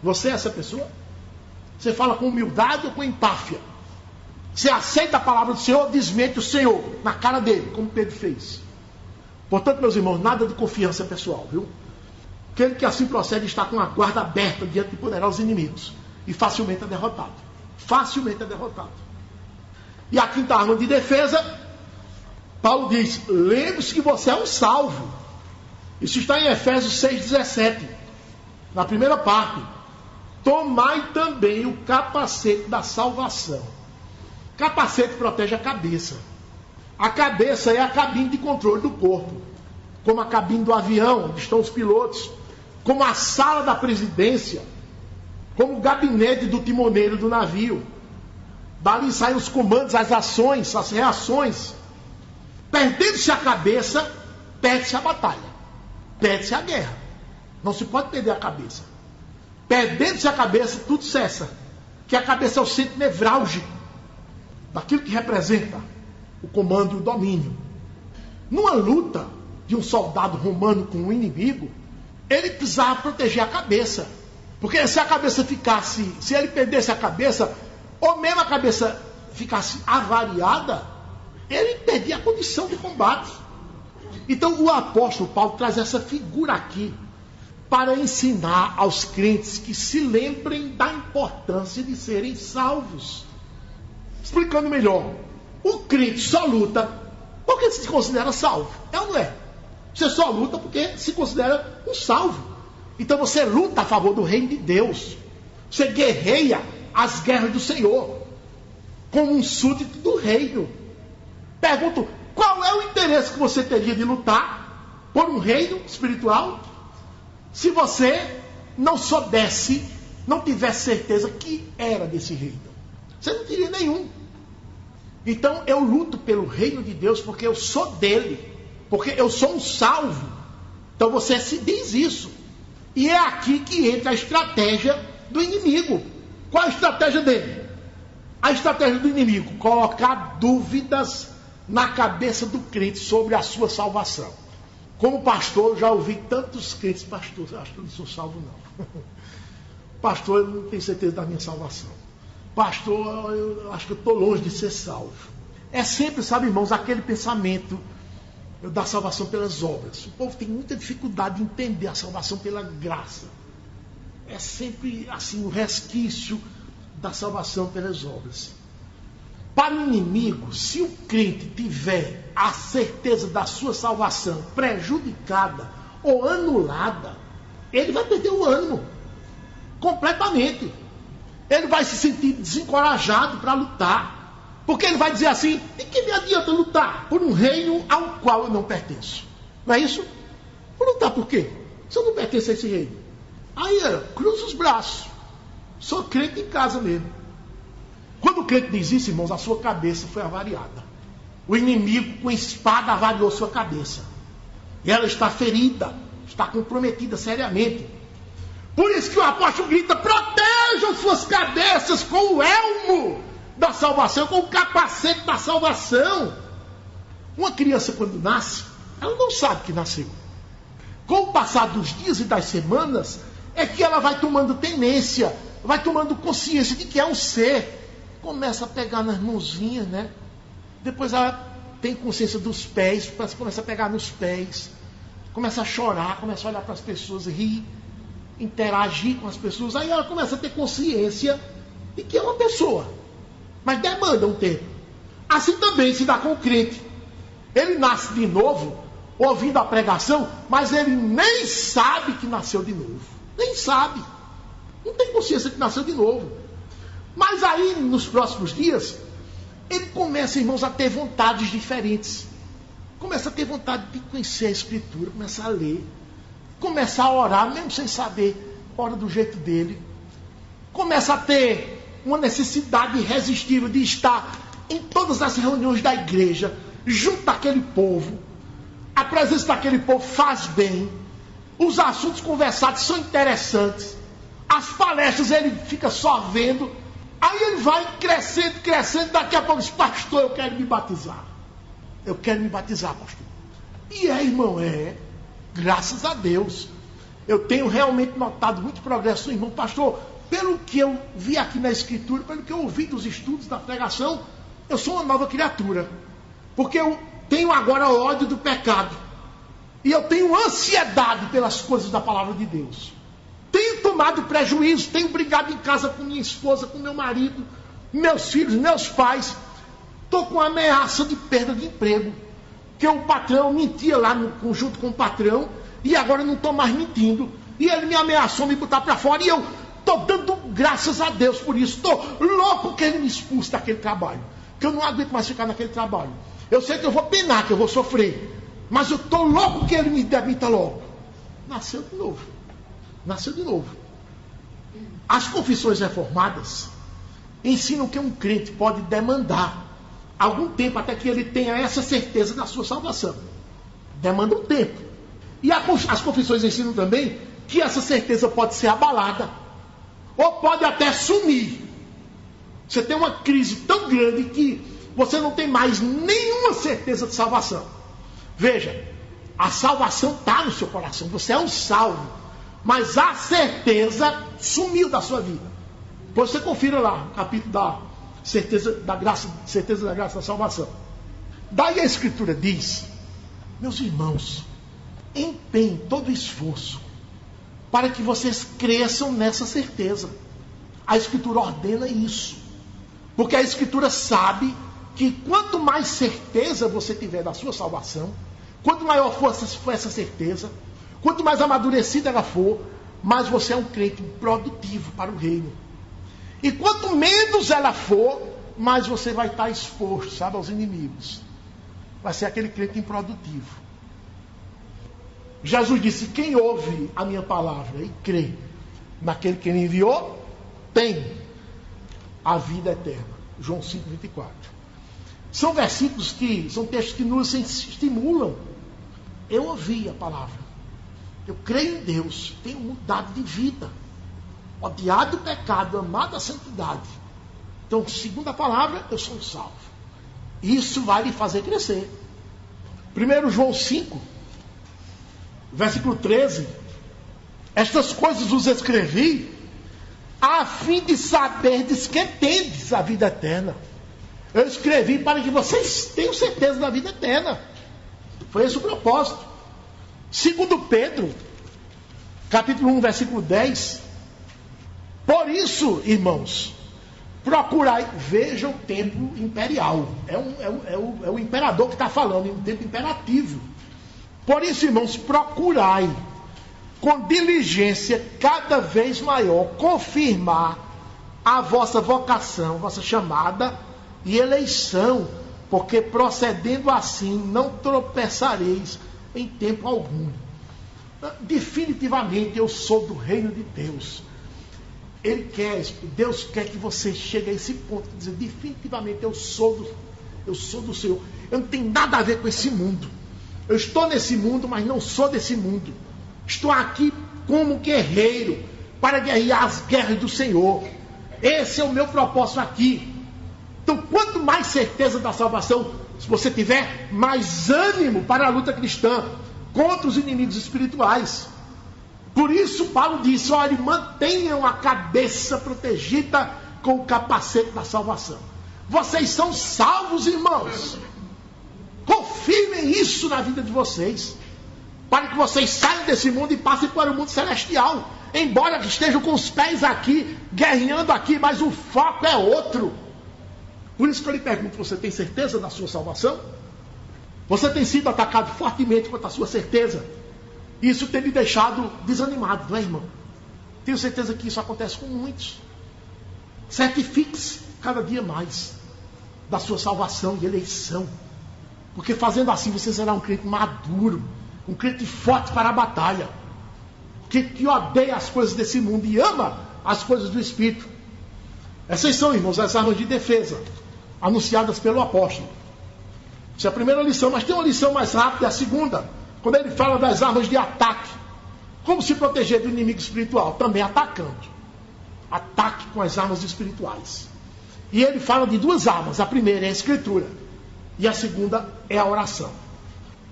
Você é essa pessoa? Você fala com humildade ou com empáfia? Você aceita a palavra do Senhor, desmente o Senhor na cara dele, como Pedro fez. Portanto, meus irmãos, nada de confiança pessoal, viu? Aquele que assim procede está com a guarda aberta diante de poderosos inimigos e facilmente é derrotado. Facilmente é derrotado. E a quinta arma de defesa, Paulo diz, lembre-se que você é um salvo. Isso está em Efésios 6,17. Na primeira parte. Tomai também o capacete da salvação. Capacete protege a cabeça. A cabeça é a cabine de controle do corpo. Como a cabine do avião, onde estão os pilotos. Como a sala da presidência. Como o gabinete do timoneiro do navio. Dali saem os comandos, as ações, as reações. Perdendo-se a cabeça, perde-se a batalha. Perde-se a guerra. Não se pode perder a cabeça. Perdendo-se a cabeça, tudo cessa. Que a cabeça é o centro nevrálgico daquilo que representa o comando e o domínio. Numa luta de um soldado romano com um inimigo, ele precisava proteger a cabeça. Porque se a cabeça ficasse, se ele perdesse a cabeça, ou mesmo a cabeça ficasse avariada, ele perdia a condição de combate. Então o apóstolo Paulo traz essa figura aqui para ensinar aos crentes que se lembrem da importância de serem salvos. Explicando melhor, o crente só luta porque se considera salvo. É ou não é? Você só luta porque se considera um salvo. Então você luta a favor do reino de Deus. Você guerreia as guerras do Senhor como um súdito do reino. Pergunto, qual é o interesse que você teria de lutar por um reino espiritual se você não soubesse, não tivesse certeza que era desse reino? Você não teria nenhum. Então eu luto pelo reino de Deus porque eu sou dele, porque eu sou um salvo. Então você se diz isso. E é aqui que entra a estratégia do inimigo. Qual a estratégia dele? A estratégia do inimigo: colocar dúvidas na cabeça do crente sobre a sua salvação. Como pastor, eu já ouvi tantos crentes, pastor, acho que eu não sou salvo não. Pastor, eu não tenho certeza da minha salvação. Pastor, eu acho que eu estou longe de ser salvo. É sempre, sabe, irmãos, aquele pensamento da salvação pelas obras. O povo tem muita dificuldade de entender a salvação pela graça. É sempre assim, o resquício da salvação pelas obras. Para o inimigo, se o crente tiver a certeza da sua salvação prejudicada ou anulada, ele vai perder o ânimo completamente. Ele vai se sentir desencorajado para lutar, porque ele vai dizer assim: de que me adianta lutar por um reino ao qual eu não pertenço? Não é isso? Vou lutar por quê? Se eu não pertenço a esse reino. Aí cruza os braços. Sou crente em casa mesmo. Quando o crente diz isso, irmãos, a sua cabeça foi avariada. O inimigo com espada avariou sua cabeça. E ela está ferida, está comprometida seriamente. Por isso que o apóstolo grita: protejam suas cabeças com o elmo da salvação, com o capacete da salvação. Uma criança, quando nasce, ela não sabe que nasceu. Com o passar dos dias e das semanas, é que ela vai tomando tenência, vai tomando consciência de que é um ser. Começa a pegar nas mãozinhas, né? Depois ela tem consciência dos pés, começa a pegar nos pés, começa a chorar, começa a olhar para as pessoas, rir, interagir com as pessoas. Aí ela começa a ter consciência de que é uma pessoa, mas demanda um tempo. Assim também se dá com o crente. Ele nasce de novo, ouvindo a pregação, mas ele nem sabe que nasceu de novo. Nem sabe. Não tem consciência que nasceu de novo. Mas aí, nos próximos dias, ele começa, irmãos, a ter vontades diferentes. Começa a ter vontade de conhecer a Escritura, começa a ler, começa a orar, mesmo sem saber, ora do jeito dele. Começa a ter uma necessidade irresistível de estar em todas as reuniões da igreja, junto àquele povo. A presença daquele povo faz bem. Os assuntos conversados são interessantes. As palestras ele fica só vendo. Aí ele vai crescendo, crescendo. Daqui a pouco diz: pastor, eu quero me batizar. Eu quero me batizar, pastor. E irmão, graças a Deus. Eu tenho realmente notado muito progresso no irmão. Pastor, pelo que eu vi aqui na Escritura, pelo que eu ouvi dos estudos da pregação, eu sou uma nova criatura. Porque eu tenho agora ódio do pecado. E eu tenho ansiedade pelas coisas da palavra de Deus. Tenho tomado prejuízo, tenho brigado em casa com minha esposa, com meu marido, meus filhos, meus pais. Estou com ameaça de perda de emprego. Porque o patrão mentia lá junto com o patrão, e agora não estou mais mentindo. E ele me ameaçou me botar para fora, e eu estou dando graças a Deus por isso. Estou louco que ele me expulse daquele trabalho. Que eu não aguento mais ficar naquele trabalho. Eu sei que eu vou penar, que eu vou sofrer. Mas eu estou louco que ele me demita logo. Nasceu de novo. Nasceu de novo. As confissões reformadas ensinam que um crente pode demandar algum tempo até que ele tenha essa certeza da sua salvação. Demanda um tempo. E as confissões ensinam também que essa certeza pode ser abalada. Ou pode até sumir. Você tem uma crise tão grande que você não tem mais nenhuma certeza de salvação. Veja, a salvação está no seu coração. Você é um salvo. Mas a certeza sumiu da sua vida. Depois você confira lá, no capítulo da certeza da graça da salvação. Daí a Escritura diz: meus irmãos, empenhem todo esforço para que vocês cresçam nessa certeza. A Escritura ordena isso. Porque a Escritura sabe que quanto mais certeza você tiver da sua salvação, quanto maior for essa certeza, quanto mais amadurecida ela for, mais você é um crente produtivo para o reino. E quanto menos ela for, mais você vai estar exposto, sabe, aos inimigos. Vai ser aquele crente improdutivo. Jesus disse: quem ouve a minha palavra e crê naquele que me enviou, tem a vida eterna. João 5,24. São versículos são textos que nos estimulam. Eu ouvi a palavra. Eu creio em Deus. Tenho mudado de vida. Odiado o pecado, amado a santidade. Então, segundo a palavra, eu sou um salvo. Isso vai lhe fazer crescer. 1 João 5, versículo 13. Estas coisas vos escrevi a fim de saberdes que tendes a vida eterna. Eu escrevi para que vocês tenham certeza da vida eterna. Foi esse o propósito. 2 Pedro, capítulo 1, versículo 10. Por isso, irmãos, procurai, veja o tempo imperial. É o imperador que está falando, em um tempo imperativo. Por isso, irmãos, procurai com diligência cada vez maior confirmar a vossa vocação, vossa chamada e eleição, porque procedendo assim não tropeçareis em tempo algum. Definitivamente eu sou do reino de Deus. Deus quer que você chegue a esse ponto de dizer: definitivamente eu sou do Senhor. Eu não tenho nada a ver com esse mundo. Eu estou nesse mundo, mas não sou desse mundo. Estou aqui como guerreiro para guerrear as guerras do Senhor. Esse é o meu propósito aqui. Então, quanto mais certeza da salvação, se você tiver, mais ânimo para a luta cristã contra os inimigos espirituais. Por isso, Paulo disse: olha, mantenham a cabeça protegida com o capacete da salvação. Vocês são salvos, irmãos. Confirmem isso na vida de vocês, para que vocês saiam desse mundo e passem para o mundo celestial. Embora estejam com os pés aqui, guerreando aqui, mas o foco é outro. Por isso que eu lhe pergunto: você tem certeza da sua salvação? Você tem sido atacado fortemente quanto à sua certeza? Isso tem me deixado desanimado, não é, irmão? Tenho certeza que isso acontece com muitos. Certifique-se cada dia mais da sua salvação e eleição. Porque fazendo assim você será um crente maduro, um crente forte para a batalha, que odeia as coisas desse mundo e ama as coisas do Espírito. Essas são, irmãos, as armas de defesa anunciadas pelo apóstolo. Essa é a primeira lição, mas tem uma lição mais rápida, a segunda, quando ele fala das armas de ataque. Como se proteger do inimigo espiritual? Também atacando. Ataque com as armas espirituais. E ele fala de duas armas. A primeira é a escritura e a segunda é a oração.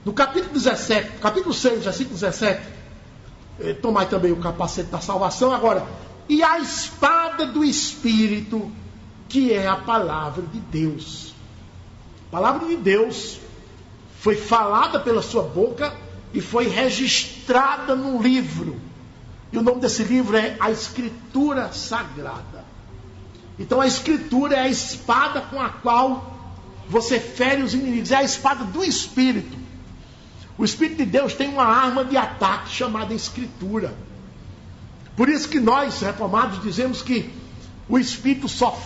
No capítulo 17, capítulo 6, versículo 17, tomai também o capacete da salvação. Agora, e a espada do Espírito, que é a palavra de Deus. A palavra de Deus foi falada pela sua boca e foi registrada num livro. E o nome desse livro é a Escritura Sagrada. Então a Escritura é a espada com a qual você fere os inimigos. É a espada do Espírito. O Espírito de Deus tem uma arma de ataque chamada Escritura. Por isso que nós, reformados, dizemos que o Espírito só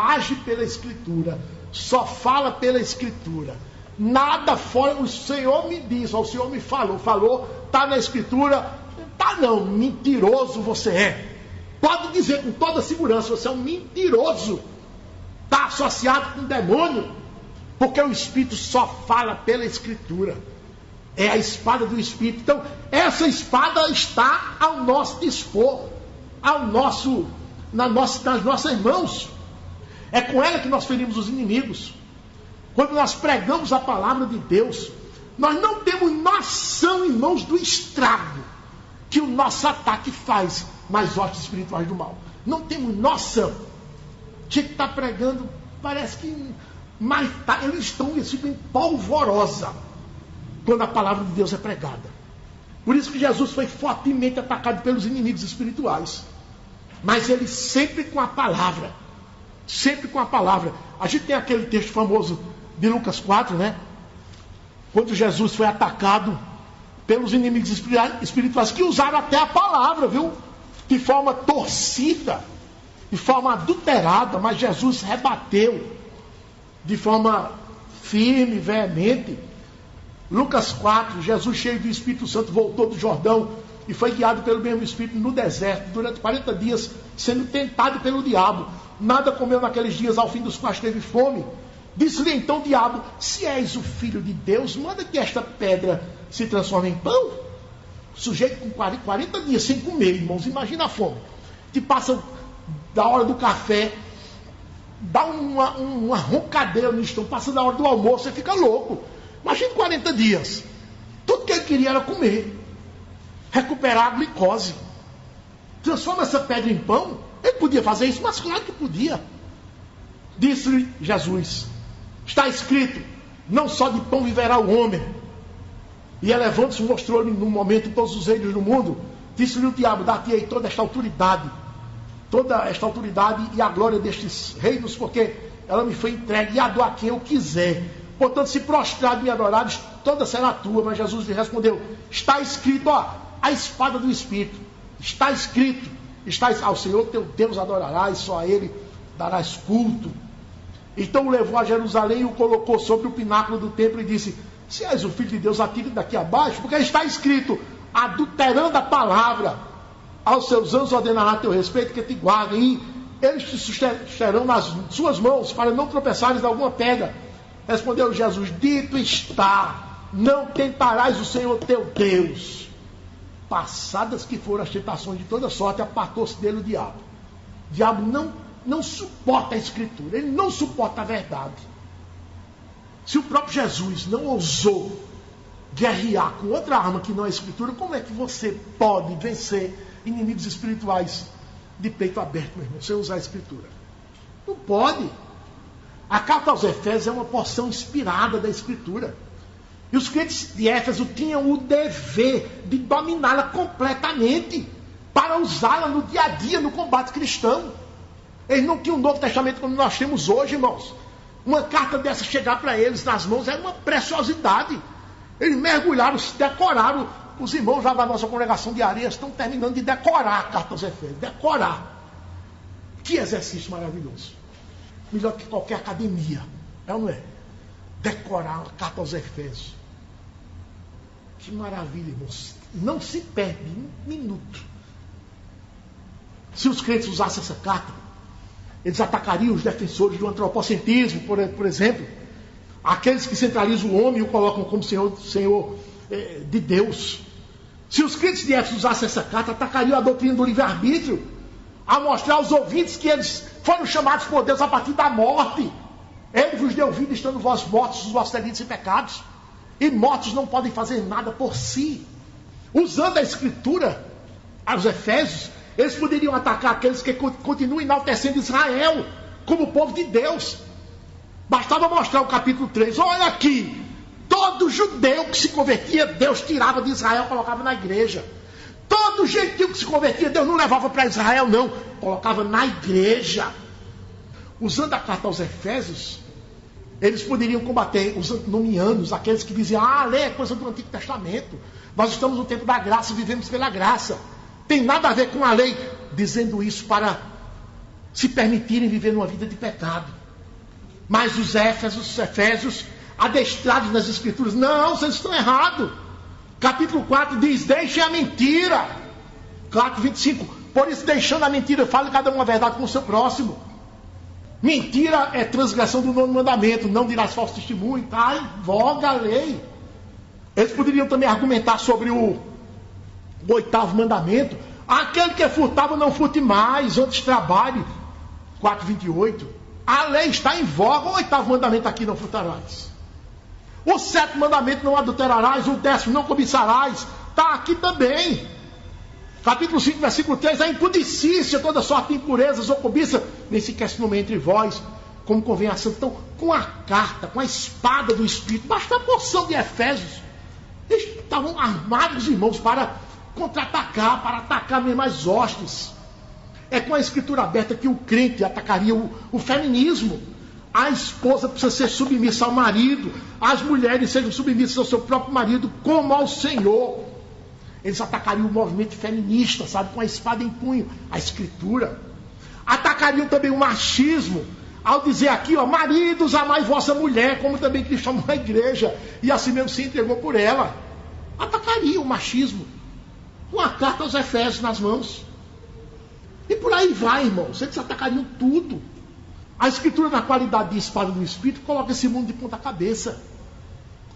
age pela Escritura, só fala pela Escritura. Nada fora, o Senhor me diz, ou o Senhor me falou, está na Escritura. Tá não, mentiroso você é. Pode dizer com toda segurança, você é um mentiroso. Está associado com um demônio, porque o Espírito só fala pela Escritura. É a espada do Espírito. Então, essa espada está ao nosso dispor, nas nossas mãos. É com ela que nós ferimos os inimigos. Quando nós pregamos a palavra de Deus, nós não temos noção, irmãos, do estrago que o nosso ataque faz nas hostes espirituais do mal. Não temos noção. Que está pregando, parece que eles ficam em polvorosa quando a palavra de Deus é pregada. Por isso que Jesus foi fortemente atacado pelos inimigos espirituais. Mas ele sempre com a palavra. Sempre com a palavra. A gente tem aquele texto famoso de Lucas 4, né? Quando Jesus foi atacado pelos inimigos espirituais, que usaram até a palavra, viu? De forma torcida, de forma adulterada, mas Jesus rebateu de forma firme, veemente. Lucas 4, Jesus cheio do Espírito Santo voltou do Jordão e foi guiado pelo mesmo Espírito no deserto, durante 40 dias, sendo tentado pelo diabo. Nada comeu naqueles dias, ao fim dos quais teve fome. Disse-lhe então o diabo: se és o Filho de Deus, manda que esta pedra se transforme em pão. O sujeito com 40 dias sem comer, irmãos, imagina a fome. Te passa da hora do café, dá uma roncadeira no estômago, passa da hora do almoço, você fica louco. Imagina 40 dias. Tudo que ele queria era comer, recuperar a glicose. Transforma essa pedra em pão. Ele podia fazer isso, mas claro que podia. Disse-lhe Jesus: está escrito, não só de pão viverá o homem. E elevando-se, mostrou-lhe no momento todos os reinos do mundo. Disse-lhe o diabo: dá-te-ei toda esta autoridade e a glória destes reinos, porque ela me foi entregue, e a dou a quem eu quiser. Portanto, se prostrado me adorares, toda será tua. Mas Jesus lhe respondeu: está escrito, a espada do Espírito. Está escrito, ao Senhor teu Deus adorarás, só a Ele darás culto. Então o levou a Jerusalém e o colocou sobre o pináculo do templo e disse: se és o Filho de Deus, atire daqui abaixo, porque está escrito, adulterando a palavra, aos seus anjos ordenará a teu respeito, que te guardem, e eles te susterão nas suas mãos, para não tropeçares em alguma pedra. Respondeu Jesus: dito está, não tentarás o Senhor teu Deus. Passadas que foram as tentações de toda sorte, apartou-se dele o diabo. O diabo não suporta a Escritura, ele não suporta a verdade. Se o próprio Jesus não ousou guerrear com outra arma que não é a Escritura, como é que você pode vencer inimigos espirituais de peito aberto, meu irmão, sem usar a Escritura? Não pode. A carta aos Efésios é uma porção inspirada da Escritura. E os crentes de Éfeso tinham o dever de dominá-la completamente, para usá-la no dia a dia, no combate cristão. Eles não tinham um Novo Testamento como nós temos hoje, irmãos. Uma carta dessa chegar para eles nas mãos era uma preciosidade. Eles mergulharam, decoraram. Os irmãos lá da nossa congregação de Areias estão terminando de decorar a carta aos Efésios. Decorar. Que exercício maravilhoso. Melhor que qualquer academia. É ou não é? decorar a carta aos Efésios. Que maravilha, irmãos. Não se perde um minuto. Se os crentes usassem essa carta, eles atacariam os defensores do antropocentrismo, por exemplo. Aqueles que centralizam o homem e o colocam como Senhor de Deus. Se os crentes de Éfeso usassem essa carta, atacariam a doutrina do livre-arbítrio, a mostrar aos ouvintes que eles foram chamados por Deus a partir da morte. Ele vos deu vida estando vós mortos os vossos delitos e pecados. E mortos não podem fazer nada por si. Usando a escritura, aos Efésios, eles poderiam atacar aqueles que continuam enaltecendo Israel como povo de Deus. Bastava mostrar o capítulo 3. Olha aqui, todo judeu que se convertia, Deus tirava de Israel e colocava na igreja. Todo gentil que se convertia, Deus não levava para Israel, não. Colocava na igreja. Usando a carta aos Efésios, eles poderiam combater os antinomianos, aqueles que diziam, a lei é coisa do Antigo Testamento. Nós estamos no tempo da graça, vivemos pela graça. Tem nada a ver com a lei. Dizendo isso para se permitirem viver numa vida de pecado. Mas os Efésios, adestrados nas Escrituras, não, vocês estão errados. Capítulo 4 diz, deixem a mentira. 4:25, por isso deixando a mentira, fale cada um a verdade com o seu próximo. Mentira é transgressão do 9º mandamento, não dirás falso testemunho, está em voga a lei. Eles poderiam também argumentar sobre o 8º mandamento. Aquele que furtava não furte mais, antes trabalhe. 4:28. A lei está em voga. O 8º mandamento aqui, não furtarás. O 7º mandamento, não adulterarás. O 10º, não cobiçarás. Está aqui também. Capítulo 5, versículo 3. A impudicícia, toda sorte de impurezas ou cobiça, nem sequer se nomeia entre vós, como convém a santo. Então, com a carta, com a espada do Espírito, basta a porção de Efésios. Eles estavam armados, irmãos, para contra-atacar, para atacar mesmo as hostes. É com a escritura aberta que o crente atacaria o feminismo. A esposa precisa ser submissa ao marido. As mulheres sejam submissas ao seu próprio marido, como ao Senhor. Eles atacariam o movimento feminista, sabe, com a espada em punho, a escritura. Atacariam também o machismo, ao dizer aqui, ó, maridos, amai vossa mulher, como também Cristo amou a igreja, e assim mesmo se entregou por ela. Atacaria o machismo, com a carta aos Efésios nas mãos. E por aí vai, irmãos, eles atacariam tudo. A escritura, na qualidade de espada do Espírito, coloca esse mundo de ponta cabeça.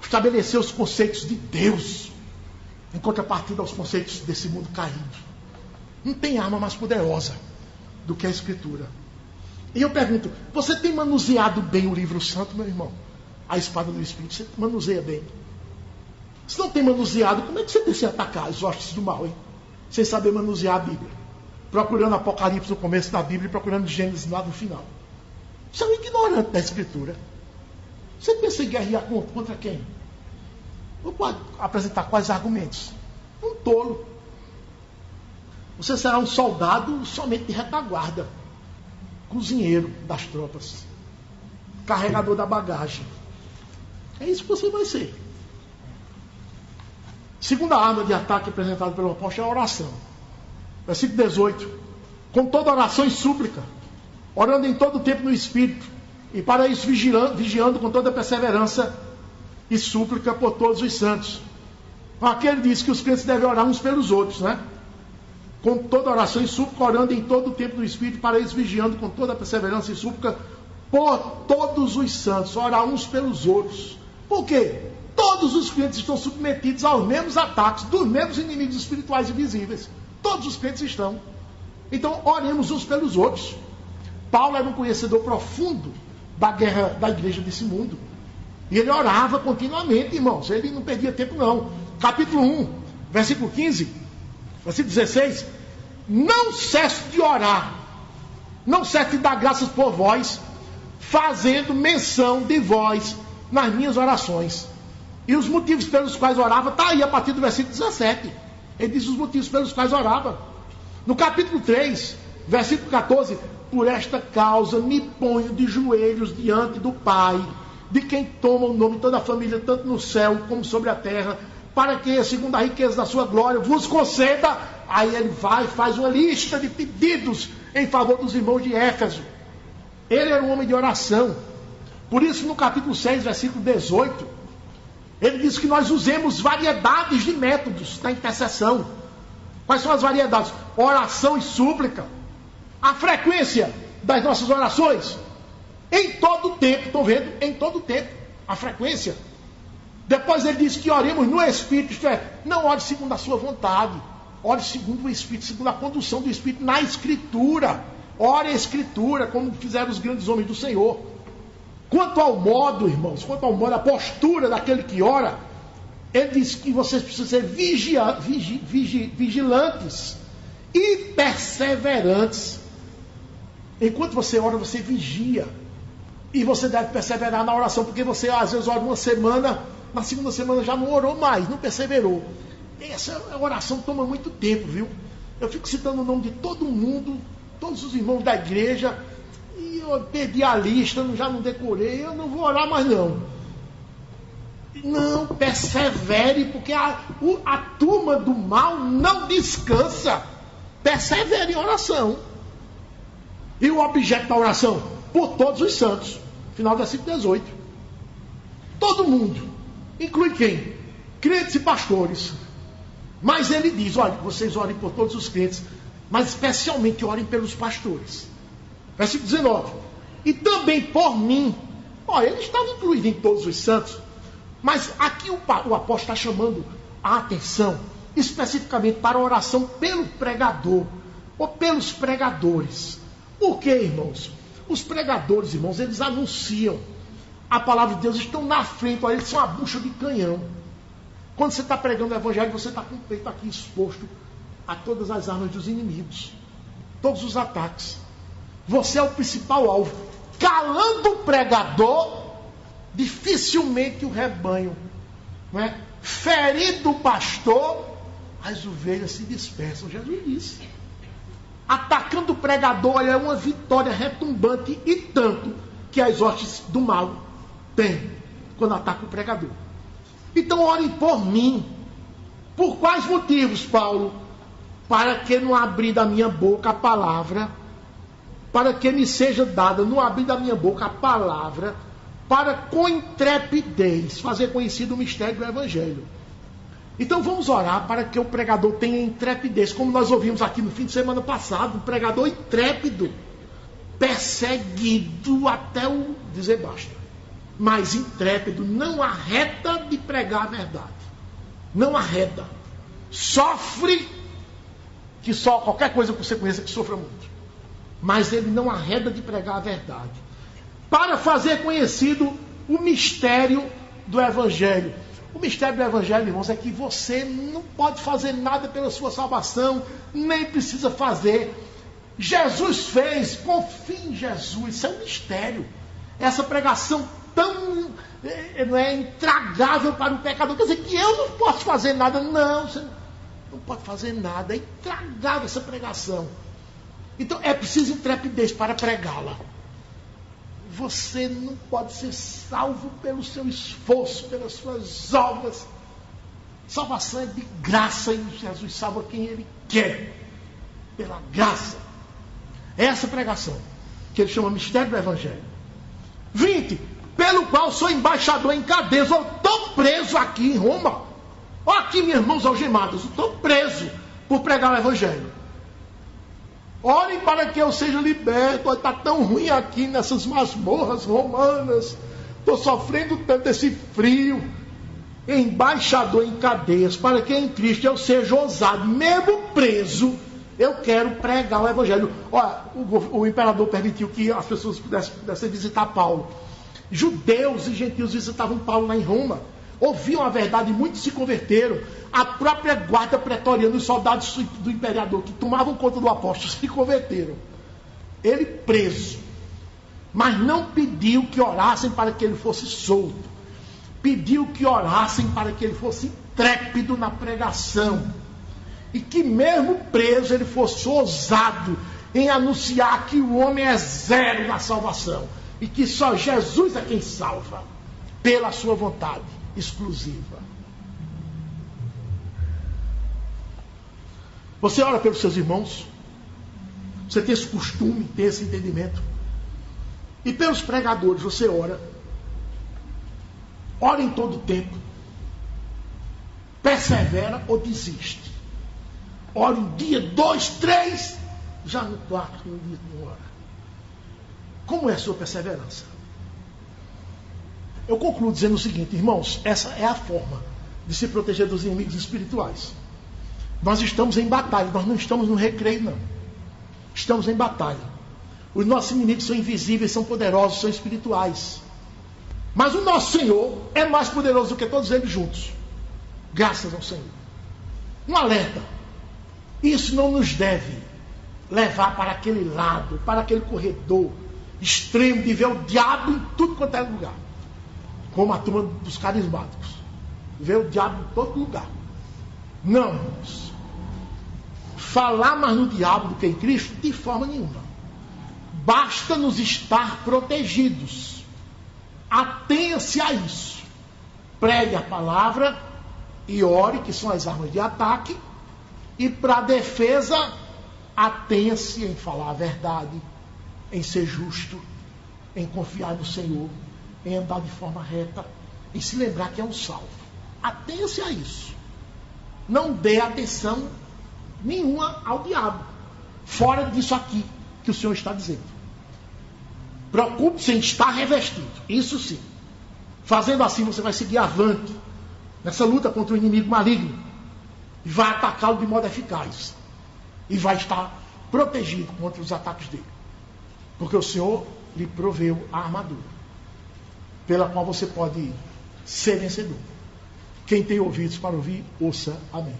Estabeleceu os conceitos de Deus, em contrapartida aos conceitos desse mundo caído. Não tem arma mais poderosa do que a escritura. E eu pergunto, você tem manuseado bem o livro santo, meu irmão? A espada do Espírito, você manuseia bem? Se não tem manuseado, como é que você tem se atacar as hostes do mal, hein? Sem saber manusear a Bíblia. Procurando Apocalipse no começo da Bíblia e procurando Gênesis lá no final. Você é um ignorante da escritura. Você pensa em guerrear contra quem? Não pode apresentar quais argumentos? Um tolo. Você será um soldado somente de retaguarda, cozinheiro das tropas, carregador da bagagem. É isso que você vai ser. Segunda arma de ataque apresentada pelo apóstolo é a oração. Versículo 18. Com toda oração e súplica, orando em todo o tempo no Espírito, e para isso vigiando com toda perseverança e súplica por todos os santos. Aqui ele diz que os crentes devem orar uns pelos outros, né? Com toda oração e súplica, orando em todo o tempo no Espírito, para isso vigiando com toda perseverança e súplica por todos os santos. Orar uns pelos outros. Por quê? Todos os crentes estão submetidos aos mesmos ataques dos mesmos inimigos espirituais e visíveis. Todos os crentes estão. Então, oremos uns pelos outros. Paulo era um conhecedor profundo da guerra da igreja desse mundo. E ele orava continuamente, irmãos. Ele não perdia tempo, não. Capítulo 1, versículo 15, versículo 16. Não cesse de orar. Não cesse de dar graças por vós, fazendo menção de vós nas minhas orações. E os motivos pelos quais orava, está aí a partir do versículo 17. Ele diz os motivos pelos quais orava. No capítulo 3, versículo 14. Por esta causa me ponho de joelhos diante do Pai, de quem toma o nome toda a família, tanto no céu como sobre a terra, para que, segundo a riqueza da sua glória, vos conceda. Aí ele vai e faz uma lista de pedidos em favor dos irmãos de Éfeso. Ele era um homem de oração. Por isso, no capítulo 6, versículo 18, ele diz que nós usemos variedades de métodos da intercessão. Quais são as variedades? Oração e súplica. A frequência das nossas orações. Em todo o tempo, estão vendo? Em todo o tempo. A frequência. Depois ele diz que oremos no Espírito, isto é, não ore segundo a sua vontade. Ore segundo o Espírito, segundo a condução do Espírito na Escritura. Ore a Escritura, como fizeram os grandes homens do Senhor. Quanto ao modo, irmãos, quanto ao modo, a postura daquele que ora, ele diz que vocês precisam ser vigilantes e perseverantes. Enquanto você ora, você vigia. E você deve perseverar na oração, porque você às vezes ora uma semana, na segunda semana já não orou mais, não perseverou. Essa oração toma muito tempo, viu? Eu fico citando o nome de todo mundo, todos os irmãos da igreja, e eu perdi a lista, já não decorei, eu não vou orar mais não. Não, persevere, porque a turma do mal não descansa. Persevere em oração. E o objeto da oração? Por todos os santos. Final do versículo 18. Todo mundo. Inclui quem? Crentes e pastores. Mas ele diz, olha, vocês orem por todos os crentes, mas especialmente orem pelos pastores. Versículo 19. E também por mim. Olha, ele estava incluído em todos os santos. Mas aqui o apóstolo está chamando a atenção especificamente para a oração pelo pregador ou pelos pregadores. Por quê, irmãos? Os pregadores, irmãos, eles anunciam a palavra de Deus, estão na frente, olha, eles são a bucha de canhão. Quando você está pregando o evangelho, você está com o peito aqui exposto a todas as armas dos inimigos, todos os ataques. Você é o principal alvo. Calando o pregador, dificilmente o rebanho, não é? Ferido o pastor, as ovelhas se dispersam. Jesus disse. Atacando o pregador, olha, é uma vitória retumbante e tanto que as hostes do mal têm quando atacam o pregador. Então orem por mim. Por quais motivos, Paulo? Para que não abrir da minha boca a palavra, para que me seja dada, não abrir da minha boca a palavra, para com intrepidez fazer conhecido o mistério do Evangelho. Então vamos orar para que o pregador tenha intrepidez, como nós ouvimos aqui no fim de semana passado, um pregador intrépido, perseguido até o dizer basta, mas intrépido, não arreda de pregar a verdade, não arreda, sofre, que só qualquer coisa que você conheça que sofra muito, mas ele não arreda de pregar a verdade, para fazer conhecido o mistério do Evangelho. O mistério do Evangelho, irmãos, é que você não pode fazer nada pela sua salvação, nem precisa fazer. Jesus fez, confie em Jesus, isso é um mistério. Essa pregação tão intragável para o pecador, quer dizer que eu não posso fazer nada. Não, você não pode fazer nada, é intragável essa pregação. Então é preciso intrepidez para pregá-la. Você não pode ser salvo pelo seu esforço, pelas suas obras. Salvação é de graça e Jesus salva quem Ele quer. Pela graça. É essa pregação que ele chama mistério do Evangelho. 20. Pelo qual sou embaixador em cadeias. Eu estou preso aqui em Roma. Olha aqui, meus irmãos algemados. Eu estou preso por pregar o Evangelho. Orem para que eu seja liberto. Está tão ruim aqui nessas masmorras romanas. Estou sofrendo tanto esse frio. Embaixador em cadeias, para que em Cristo eu seja ousado, mesmo preso, eu quero pregar o Evangelho. Olha, o imperador permitiu que as pessoas pudessem visitar Paulo. Judeus e gentios visitavam Paulo lá em Roma. Ouviam a verdade e muitos se converteram. A própria guarda pretoriana, os soldados do imperador que tomavam conta do apóstolo se converteram. Ele preso. Mas não pediu que orassem para que ele fosse solto. Pediu que orassem para que ele fosse intrépido na pregação. E que mesmo preso ele fosse ousado em anunciar que o homem é zero na salvação. E que só Jesus é quem salva. Pela sua vontade exclusiva. Você ora pelos seus irmãos? Você tem esse costume, tem esse entendimento? E pelos pregadores você ora? ora em todo tempo, persevera ou desiste. Ora um dia, 2, 3, já no quarto, no dia, não ora. Como é a sua perseverança? Eu concluo dizendo o seguinte, irmãos, essa é a forma de se proteger dos inimigos espirituais. Nós estamos em batalha, nós não estamos no recreio, não. Estamos em batalha. Os nossos inimigos são invisíveis, são poderosos, são espirituais. Mas o nosso Senhor é mais poderoso do que todos eles juntos. Graças ao Senhor. Um alerta. Isso não nos deve levar para aquele lado, para aquele corredor extremo de ver o diabo em tudo quanto é lugar. Como a turma dos carismáticos. Ver o diabo em todo lugar. Não, irmãos. Falar mais no diabo do que em Cristo, de forma nenhuma. Basta nos estar protegidos. Atenha-se a isso. Pregue a palavra e ore, que são as armas de ataque. E para a defesa, atenha-se em falar a verdade, em ser justo, em confiar no Senhor, em andar de forma reta, em se lembrar que é um salvo. Atenha-se a isso. Não dê atenção nenhuma ao diabo. Fora disso aqui que o Senhor está dizendo. Preocupe-se em estar revestido. Isso sim. Fazendo assim, você vai seguir avante nessa luta contra o inimigo maligno. E vai atacá-lo de modo eficaz. E vai estar protegido contra os ataques dele. Porque o Senhor lhe proveu a armadura, pela qual você pode ser vencedor. Quem tem ouvidos para ouvir, ouça. Amém.